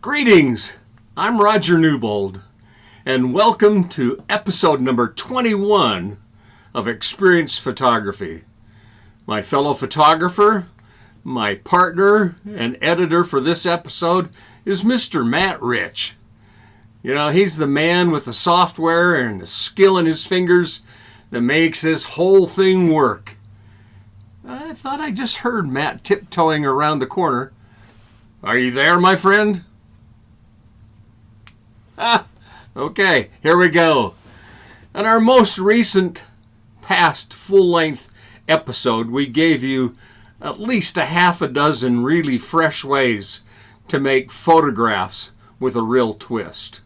Greetings, I'm Rodger Newbold, and welcome to episode number 21 of Experience Photography. My fellow photographer, my partner and editor for this episode is Mr. Matt Rich. You know, he's the man with the software and the skill in his fingers that makes this whole thing work. I thought I just heard Matt tiptoeing around the corner. Are you there, my friend? Okay, here we go. In our most recent past full-length episode, we gave you at least a half a dozen really fresh ways to make photographs with a real twist.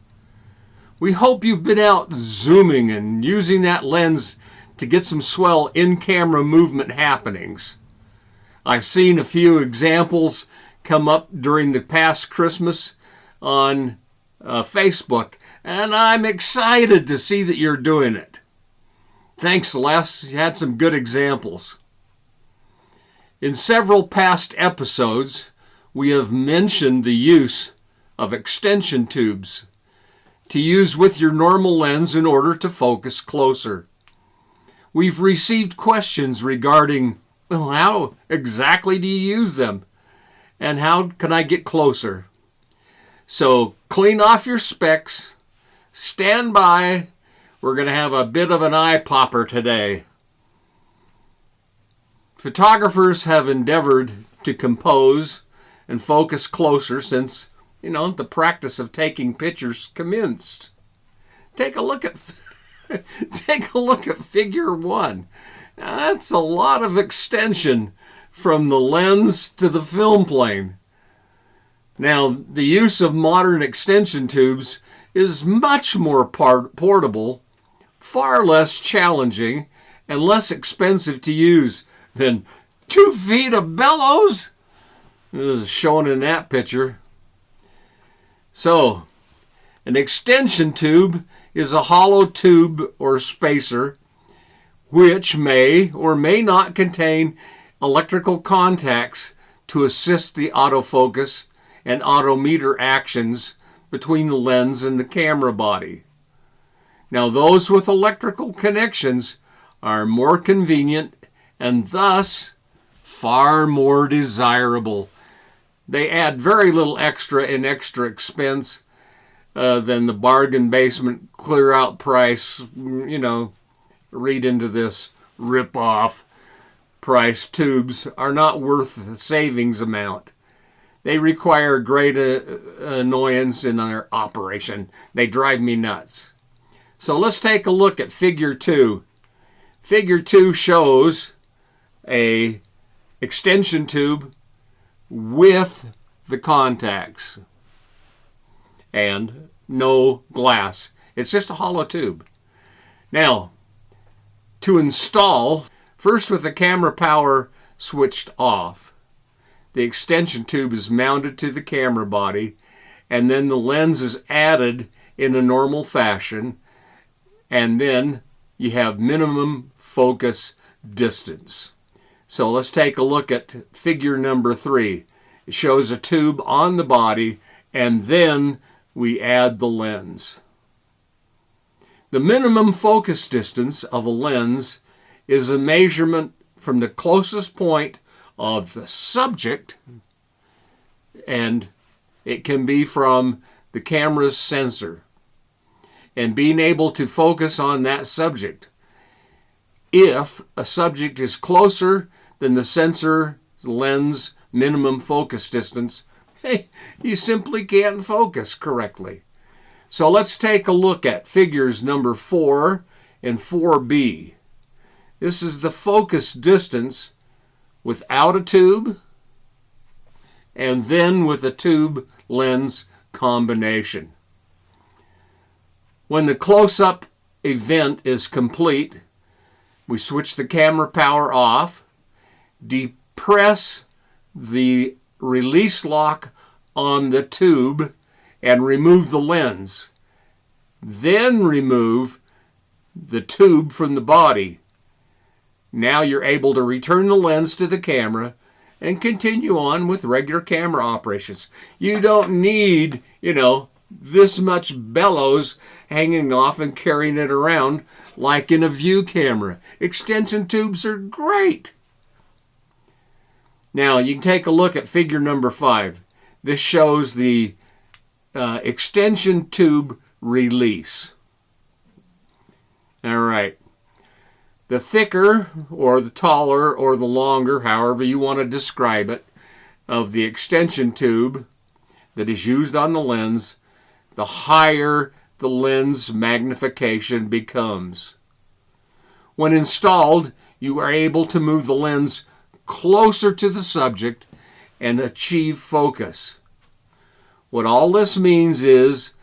We hope you've been out zooming and using that lens to get some swell in-camera movement happenings. I've seen a few examples come up during the past Christmas on Facebook, and I'm excited to see that you're doing it. Thanks, Les. You had some good examples. In several past episodes, we have mentioned the use of extension tubes to use with your normal lens in order to focus closer. We've received questions regarding, well, how exactly do you use them? And how can I get closer? So clean off your specs, stand by. We're going to have a bit of an eye popper today. Photographers have endeavored to compose and focus closer since, the practice of taking pictures commenced. Take a look at figure 1. That's a lot of extension from the lens to the film plane. Now, the use of modern extension tubes is much more portable, far less challenging, and less expensive to use than 2 feet of bellows. This is shown in that picture. So, an extension tube is a hollow tube or spacer which may or may not contain electrical contacts to assist the autofocus and autometer actions between the lens and the camera body. Now, those with electrical connections are more convenient and thus far more desirable. They add very little extra expense than the bargain basement clear out price, read into this rip-off price tubes are not worth the savings amount. They require great annoyance in their operation. They drive me nuts. So let's take a look at figure 2. Figure 2 shows a extension tube with the contacts and no glass. It's just a hollow tube. Now, to install, first with the camera power switched off, the extension tube is mounted to the camera body, and then the lens is added in a normal fashion, and then you have minimum focus distance. So let's take a look at figure number 3. It shows a tube on the body, and then we add the lens. The minimum focus distance of a lens is a measurement from the closest point of the subject, and it can be from the camera's sensor, and being able to focus on that subject. If a subject is closer than the sensor lens minimum focus distance, you simply can't focus correctly. So let's take a look at figures number 4 and 4B. This is the focus distance without a tube and then with a tube lens combination. When the close-up event is complete, we switch the camera power off, depress the release lock on the tube, and remove the lens. Then remove the tube from the body. Now you're able to return the lens to the camera and continue on with regular camera operations. You don't need, this much bellows hanging off and carrying it around like in a view camera. Extension tubes are great. Now you can take a look at figure number 5. This shows the extension tube release. All right. The thicker or the taller or the longer, however you want to describe it, of the extension tube that is used on the lens, the higher the lens magnification becomes. When installed, you are able to move the lens closer to the subject and achieve focus. What all this means is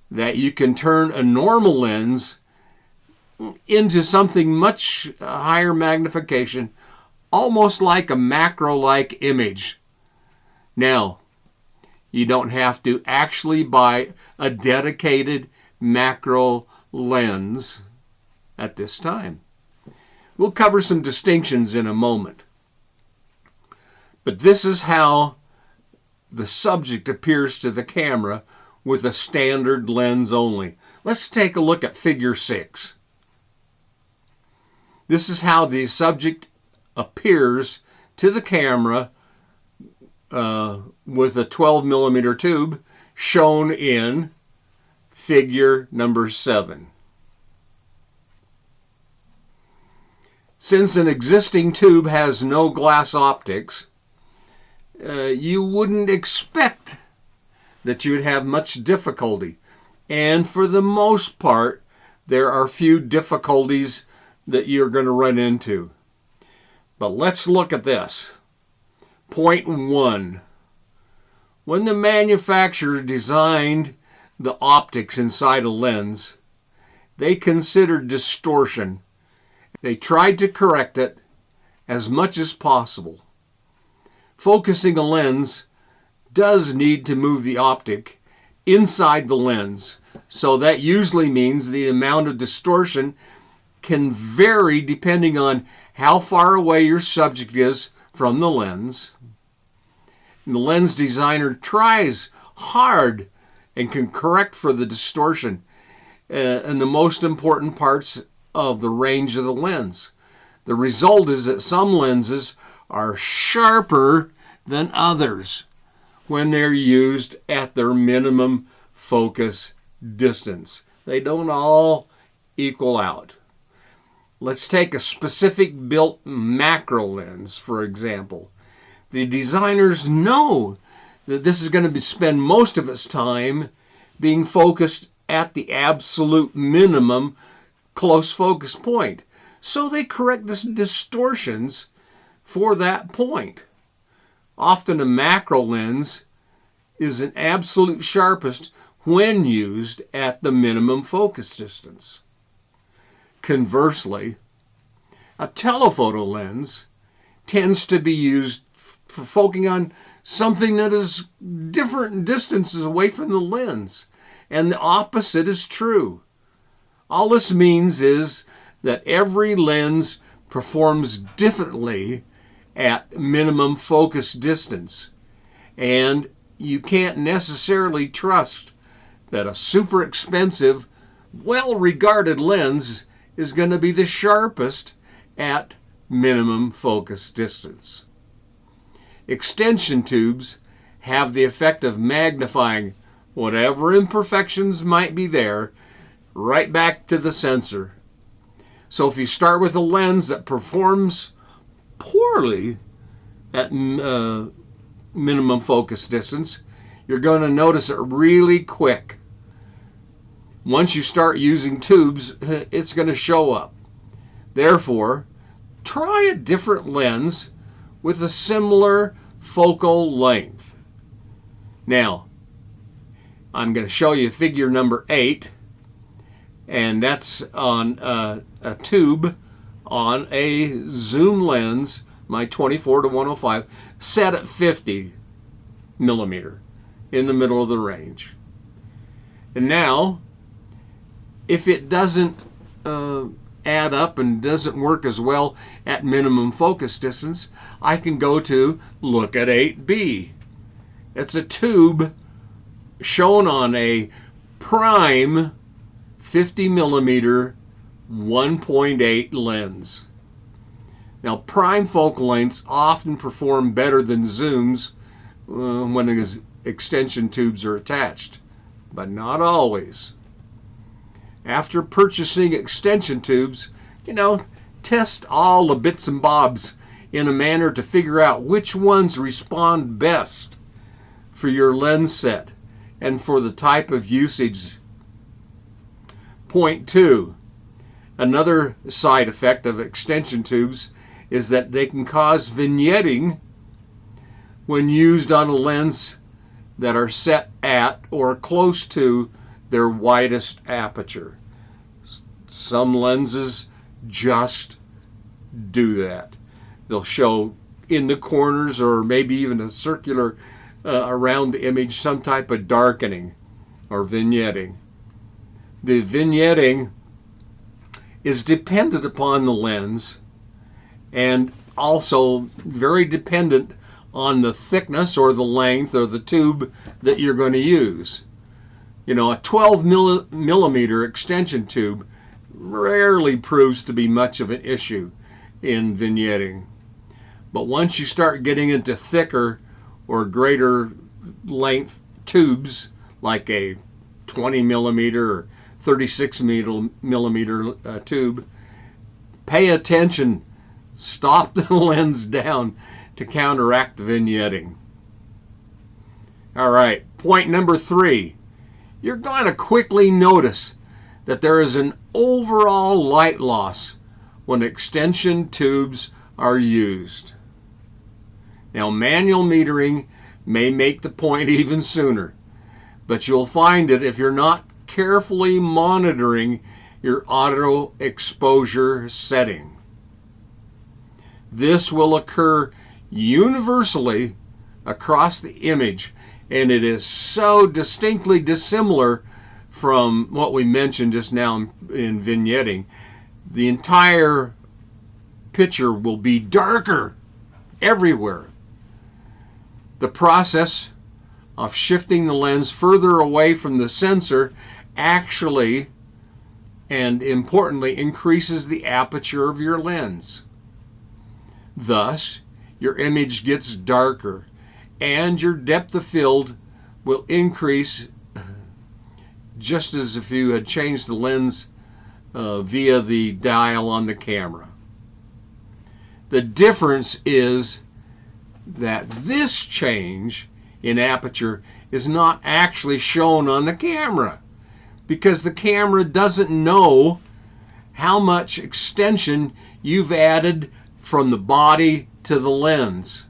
that you can turn a normal lens into something much higher magnification, almost like a macro-like image. Now, you don't have to actually buy a dedicated macro lens at this time. We'll cover some distinctions in a moment. But this is how the subject appears to the camera with a standard lens only. Let's take a look at figure 6. This is how the subject appears to the camera with a 12 millimeter tube shown in figure number 7. Since an existing tube has no glass optics, you wouldn't expect that you would have much difficulty. And for the most part, there are few difficulties that you're going to run into. But let's look at this. Point 1. When the manufacturer designed the optics inside a lens, they considered distortion. They tried to correct it as much as possible. Focusing a lens does need to move the optic inside the lens, so that usually means the amount of distortion can vary depending on how far away your subject is from the lens. And the lens designer tries hard and can correct for the distortion and the most important parts of the range of the lens. The result is that some lenses are sharper than others when they're used at their minimum focus distance. They don't all equal out. Let's take a specific built macro lens, for example. The designers know that this is going to spend most of its time being focused at the absolute minimum close focus point. So they correct the distortions for that point. Often a macro lens is an absolute sharpest when used at the minimum focus distance. Conversely, a telephoto lens tends to be used for focusing on something that is different distances away from the lens, and the opposite is true. All this means is that every lens performs differently at minimum focus distance, and you can't necessarily trust that a super expensive, well-regarded lens is going to be the sharpest at minimum focus distance. Extension tubes have the effect of magnifying whatever imperfections might be there right back to the sensor. So if you start with a lens that performs poorly at minimum focus distance, you're going to notice it really quick. Once you start using tubes, it's going to show up. Therefore, try a different lens with a similar focal length. Now, I'm going to show you figure number 8, and that's on a tube on a zoom lens, my 24-105, set at 50 millimeter in the middle of the range. And now, if it doesn't add up and doesn't work as well at minimum focus distance, I can go to look at 8B. It's a tube shown on a prime 50 millimeter 1.8 lens. Now, prime focal lengths often perform better than zooms when extension tubes are attached, but not always. After purchasing extension tubes, test all the bits and bobs in a manner to figure out which ones respond best for your lens set and for the type of usage. Point 2. Another side effect of extension tubes is that they can cause vignetting when used on a lens that are set at or close to their widest aperture. Some lenses just do that. They'll show in the corners or maybe even a circular around the image some type of darkening or vignetting. The vignetting is dependent upon the lens and also very dependent on the thickness or the length or the tube that you're going to use. A 12 millimeter extension tube rarely proves to be much of an issue in vignetting. But once you start getting into thicker or greater length tubes, like a 20 millimeter or 36 millimeter tube, pay attention. Stop the lens down to counteract the vignetting. All right, point number 3. You're going to quickly notice that there is an overall light loss when extension tubes are used. Now, manual metering may make the point even sooner, but you'll find it if you're not carefully monitoring your auto exposure setting. This will occur universally across the image, and it is so distinctly dissimilar from what we mentioned just now in vignetting. The entire picture will be darker everywhere. The process of shifting the lens further away from the sensor actually and importantly increases the aperture of your lens. Thus, your image gets darker and your depth of field will increase just as if you had changed the lens via the dial on the camera. The difference is that this change in aperture is not actually shown on the camera because the camera doesn't know how much extension you've added from the body to the lens.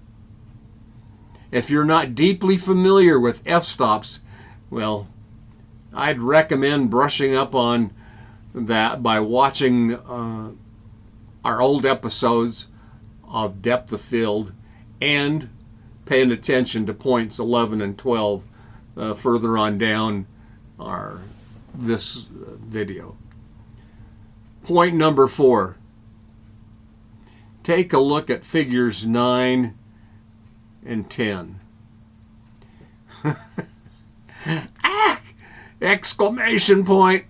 If you're not deeply familiar with f-stops, well, I'd recommend brushing up on that by watching our old episodes of depth of field and paying attention to points 11 and 12 further on down this video. Point number 4. Take a look at figures 9 and 10. Exclamation point!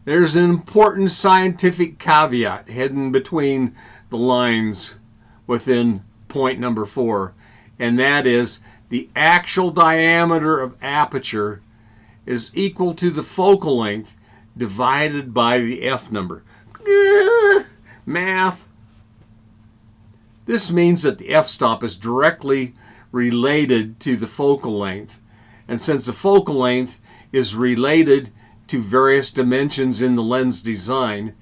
There's an important scientific caveat hidden between the lines within point number 4, and that is the actual diameter of aperture is equal to the focal length divided by the f number. Math. This means that the f-stop is directly related to the focal length, and since the focal length is related to various dimensions in the lens design,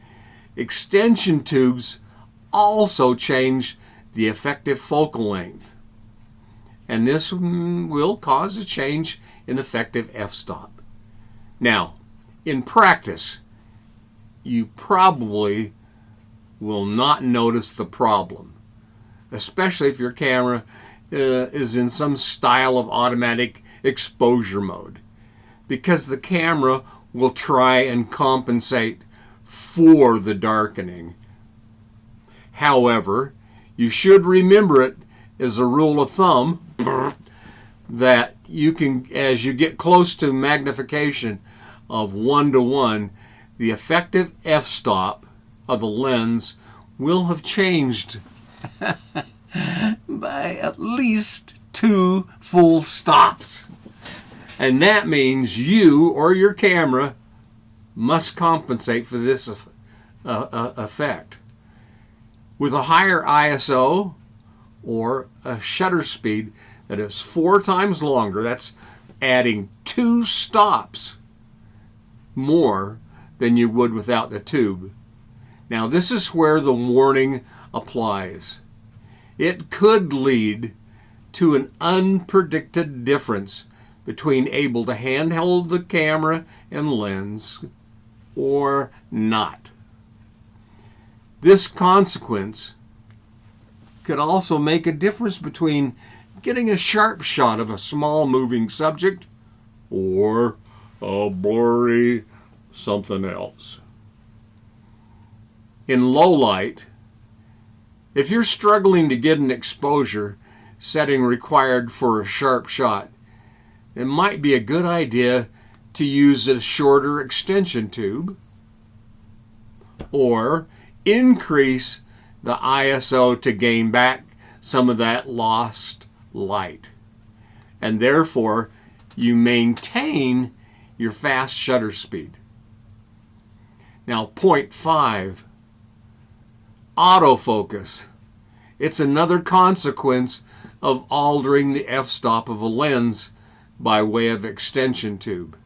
extension tubes also change the effective focal length, and this will cause a change in effective f-stop. Now, in practice, you probably will not notice the problem, especially if your camera is in some style of automatic exposure mode, because the camera will try and compensate for the darkening. However, you should remember it as a rule of thumb that you can, as you get close to magnification of 1:1, the effective f-stop of the lens will have changed by at least 2 full stops. And that means you or your camera must compensate for this effect. With a higher ISO or a shutter speed that is 4 times longer, that's adding 2 stops more than you would without the tube. Now this is where the warning applies. It could lead to an unpredicted difference between able to handhold the camera and lens or not. This consequence could also make a difference between getting a sharp shot of a small moving subject or a blurry something else. In low light, if you're struggling to get an exposure setting required for a sharp shot, it might be a good idea to use a shorter extension tube or increase the ISO to gain back some of that lost light. And therefore, you maintain your fast shutter speed. Now, point 5, autofocus. It's another consequence of altering the f-stop of a lens by way of extension tube.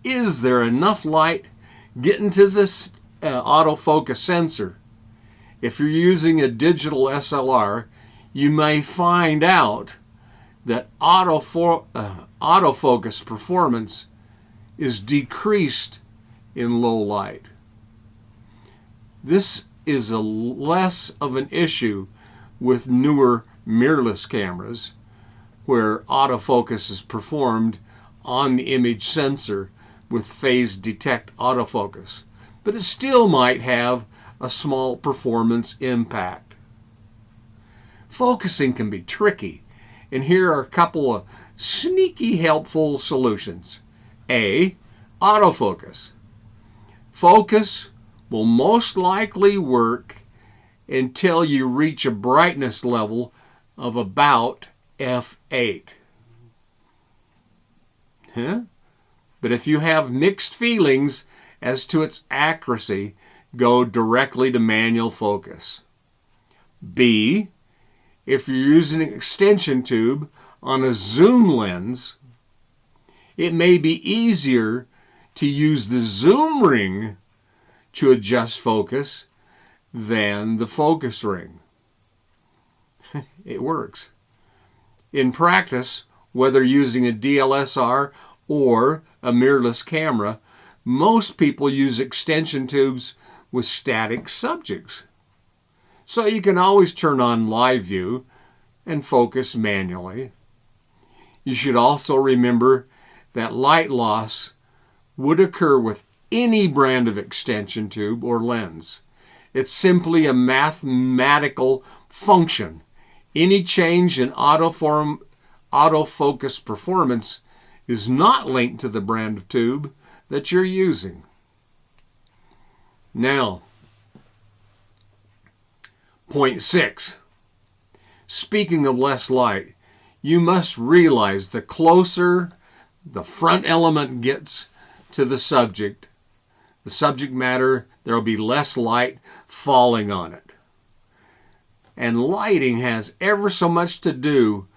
Is there enough light getting to this autofocus sensor? If you're using a digital SLR, you may find out that autofocus performance is decreased in low light. This is a less of an issue with newer mirrorless cameras, where autofocus is performed on the image sensor with phase detect autofocus, but it still might have a small performance impact. Focusing can be tricky, and here are a couple of sneaky helpful solutions. A, autofocus. Focus will most likely work until you reach a brightness level of about f8. But if you have mixed feelings as to its accuracy, go directly to manual focus. B, if you're using an extension tube on a zoom lens, it may be easier to use the zoom ring to adjust focus than the focus ring. It works. In practice, whether using a DSLR or a mirrorless camera, most people use extension tubes with static subjects. So you can always turn on live view and focus manually. You should also remember that light loss would occur with any brand of extension tube or lens. It's simply a mathematical function. Any change in autofocus performance is not linked to the brand of tube that you're using. Now, point 6. Speaking of less light, you must realize the closer the front element gets to the subject matter, there will be less light falling on it. And lighting has ever so much to do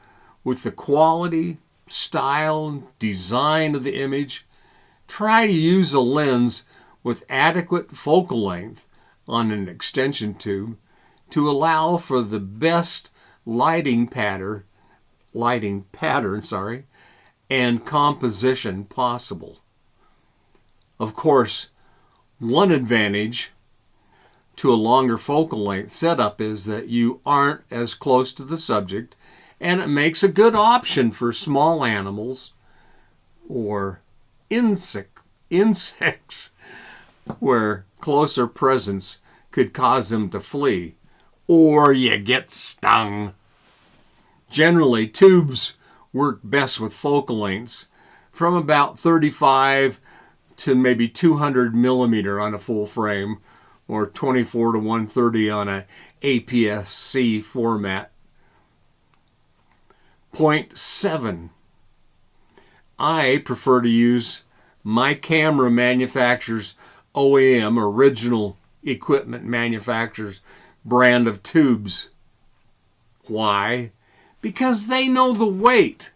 with the quality, style, and design of the image. Try to use a lens with adequate focal length on an extension tube to allow for the best lighting pattern, and composition possible. Of course, one advantage to a longer focal length setup is that you aren't as close to the subject, and it makes a good option for small animals or insects where closer presence could cause them to flee, or you get stung. Generally, tubes work best with focal lengths from about 35 to maybe 200 millimeter on a full frame, or 24 to 130 on a APS-C format. Point 7. I prefer to use my camera manufacturer's OEM, original equipment manufacturer's brand of tubes. Why? Because they know the weight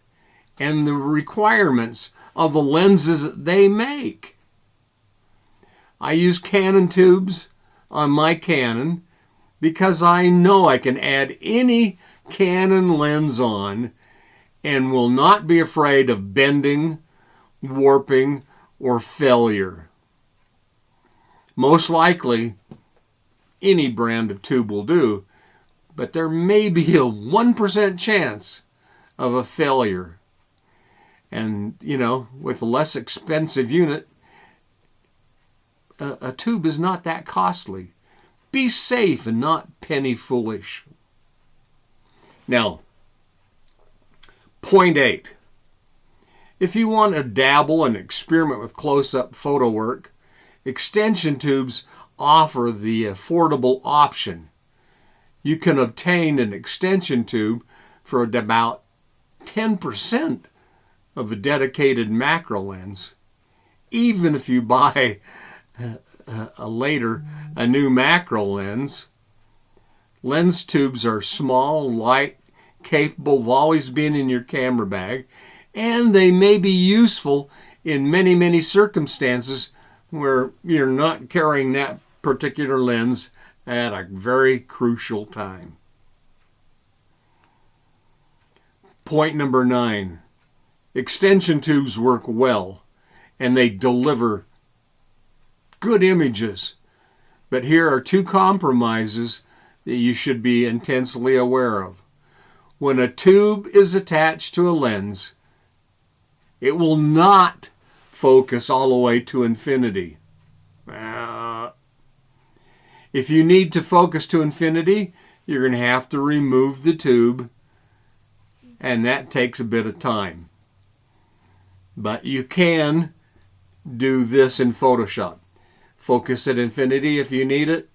and the requirements of the lenses that they make. I use Canon tubes on my Canon because I know I can add any Canon lens on and will not be afraid of bending, warping, or failure. Most likely, any brand of tube will do, but there may be a 1% chance of a failure. And, with a less expensive unit, a tube is not that costly. Be safe and not penny foolish. Now, point 8. If you want to dabble and experiment with close-up photo work, extension tubes offer the affordable option. You can obtain an extension tube for about 10% of a dedicated macro lens. Even if you buy a new macro lens, lens tubes are small, light, capable of always being in your camera bag, and they may be useful in many, many circumstances where you're not carrying that particular lens at a very crucial time. Point number 9. Extension tubes work well, and they deliver good images. But here are 2 compromises that you should be intensely aware of. When a tube is attached to a lens, it will not focus all the way to infinity. If you need to focus to infinity, you're going to have to remove the tube, and that takes a bit of time. But you can do this in Photoshop. Focus at infinity if you need it.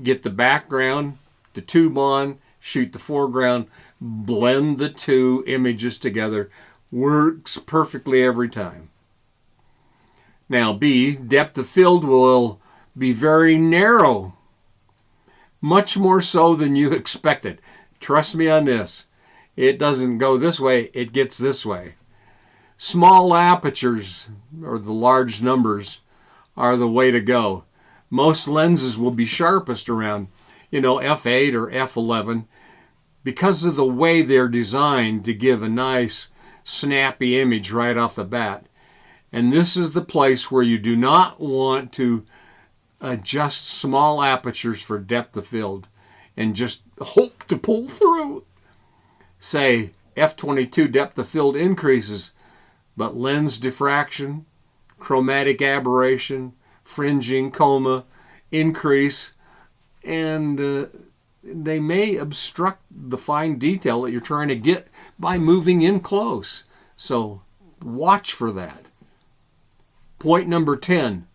Get the background, the tube on, shoot the foreground, blend the 2 images together. Works perfectly every time. Now, B, depth of field will be very narrow. Much more so than you expected. Trust me on this. It doesn't go this way, it gets this way. Small apertures, or the large numbers, are the way to go. Most lenses will be sharpest around, f8 or f11 because of the way they're designed to give a nice, snappy image right off the bat. And this is the place where you do not want to adjust small apertures for depth of field and just hope to pull through. Say f22 depth of field increases, but lens diffraction, chromatic aberration, fringing, coma increase, and they may obstruct the fine detail that you're trying to get by moving in close. So watch for that. Point number 10.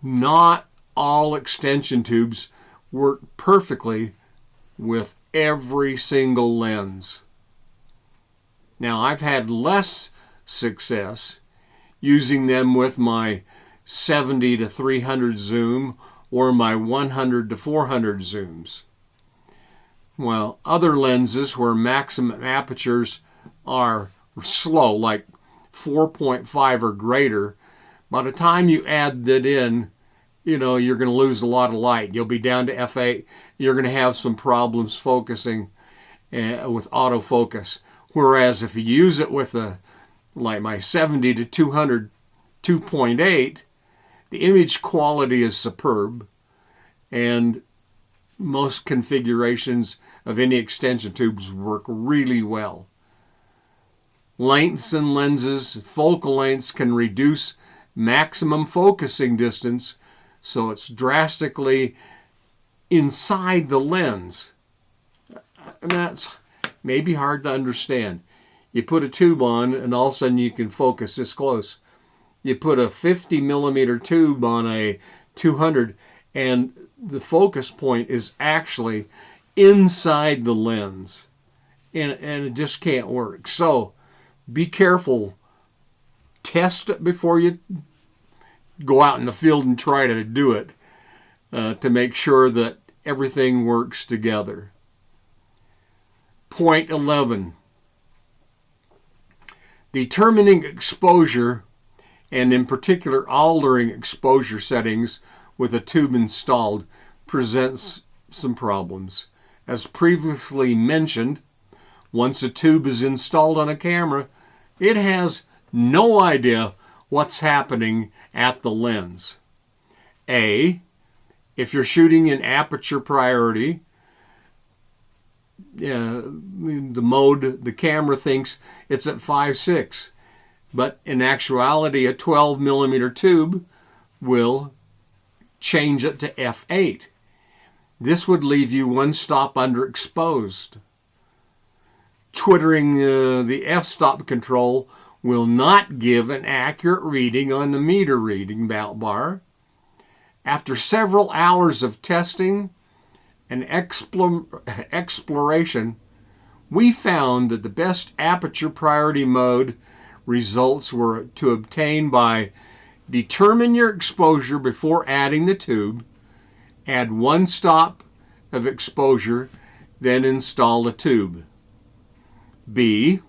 Not all extension tubes work perfectly with every single lens. Now, I've had less success using them with my 70 to 300 zoom or my 100 to 400 zooms. Well, other lenses where maximum apertures are slow, like 4.5 or greater, by the time you add that in, you're going to lose a lot of light. You'll be down to f8. You're going to have some problems focusing with autofocus. Whereas if you use it with like my 70 to 200 2.8, the image quality is superb, and most configurations of any extension tubes work really well. Lengths in lenses, focal lengths can reduce maximum focusing distance so it's drastically inside the lens. And that's maybe hard to understand. You put a tube on and all of a sudden you can focus this close. You put a 50 millimeter tube on a 200 and the focus point is actually inside the lens. And it just can't work. So be careful. Test it before you go out in the field and try to do it to make sure that everything works together. Point 11. Determining exposure, and in particular altering exposure settings with a tube installed, presents some problems. As previously mentioned, once a tube is installed on a camera, it has no idea what's happening at the lens. If you're shooting in aperture priority, the mode, the camera thinks it's at 5.6, but in actuality a 12 millimeter tube will change it to f8. This would leave you one stop underexposed. Twittering the f-stop control will not give an accurate reading on the meter reading bar. After several hours of testing and exploration, we found that the best aperture priority mode results were to obtain by determine your exposure before adding the tube, add one stop of exposure, then install the tube. B,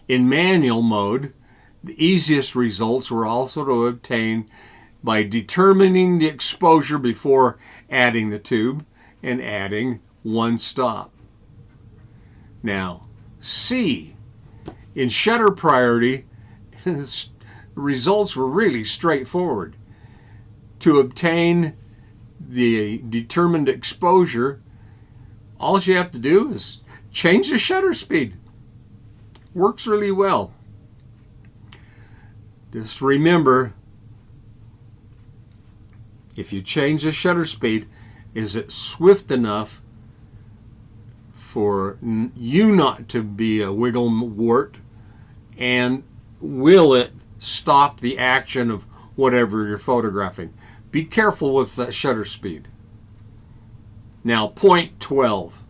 in manual mode, the easiest results were also to obtain by determining the exposure before adding the tube and adding one stop. Now, C, in shutter priority, the results were really straightforward. To obtain the determined exposure, all you have to do is change the shutter speed. Works really well. Just remember, if you change the shutter speed, is it swift enough for you not to be a wiggle wart, and will it stop the action of whatever you're photographing? Be careful with that shutter speed. Now, point 12.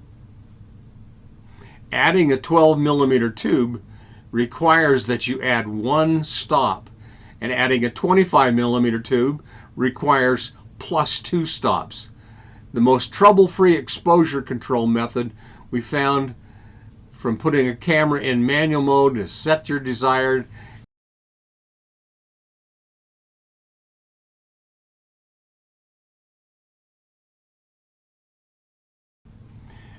Adding a 12 millimeter tube requires that you add one stop, and adding a 25 millimeter tube requires +2 stops. The most trouble-free exposure control method we found from putting a camera in manual mode is set your desired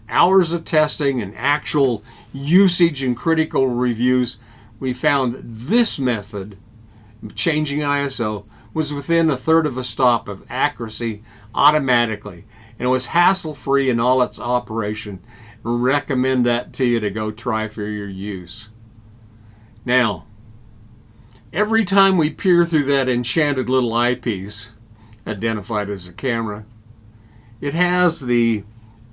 hours of testing and actual usage and critical reviews. We found that this method of changing ISO was within a third of a stop of accuracy automatically, and it was hassle-free in all its operation. I recommend that to you to go try for your use. Now, every time we peer through that enchanted little eyepiece, identified as a camera, it has the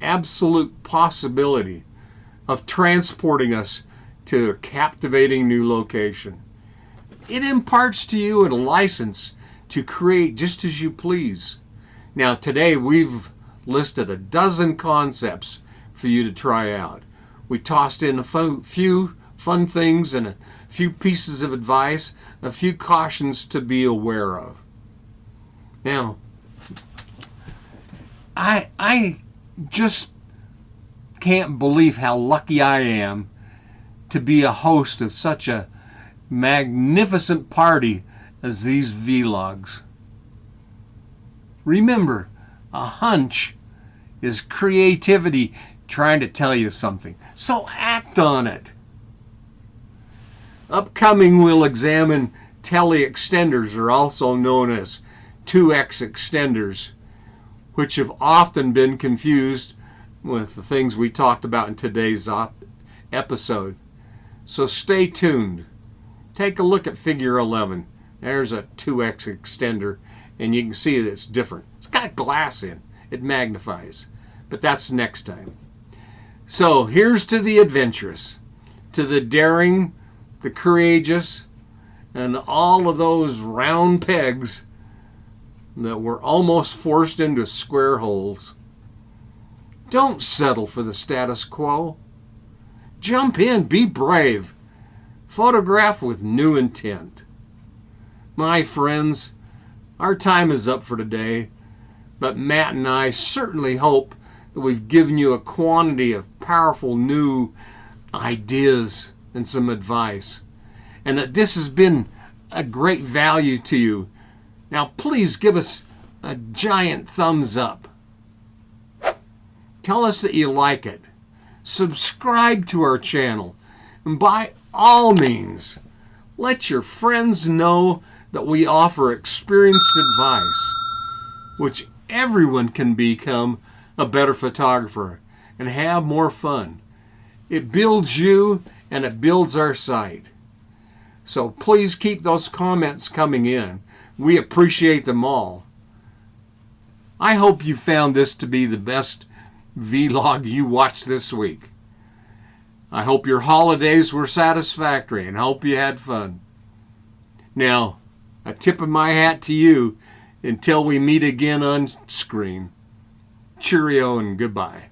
absolute possibility of transporting us to a captivating new location. It imparts to you a license to create just as you please. Now, today we've listed a dozen concepts for you to try out. We tossed in a few fun things and a few pieces of advice, a few cautions to be aware of. Now, I just can't believe how lucky I am to be a host of such a magnificent party as these vlogs. Remember, a hunch is creativity trying to tell you something, so act on it. Upcoming, we'll examine tele-extenders, or also known as 2x extenders, which have often been confused with the things we talked about in today's episode. So stay tuned. Take a look at figure 11. There's a 2x extender, and you can see that it's different. It's got glass in. It magnifies. But that's next time. So here's to the adventurous, to the daring, the courageous, and all of those round pegs that were almost forced into square holes. Don't settle for the status quo. Jump in, be brave. Photograph with new intent. My friends, our time is up for today, but Matt and I certainly hope that we've given you a quantity of powerful new ideas and some advice, and that this has been a great value to you. Now please give us a giant thumbs up. Tell us that you like it. Subscribe to our channel, and by all means, let your friends know that we offer experienced advice, which everyone can become a better photographer and have more fun. It builds you and it builds our site. So please keep those comments coming in. We appreciate them all. I hope you found this to be the best vlog you watched this week. I hope your holidays were satisfactory and hope you had fun. Now, a tip of my hat to you until we meet again on screen. Cheerio and goodbye.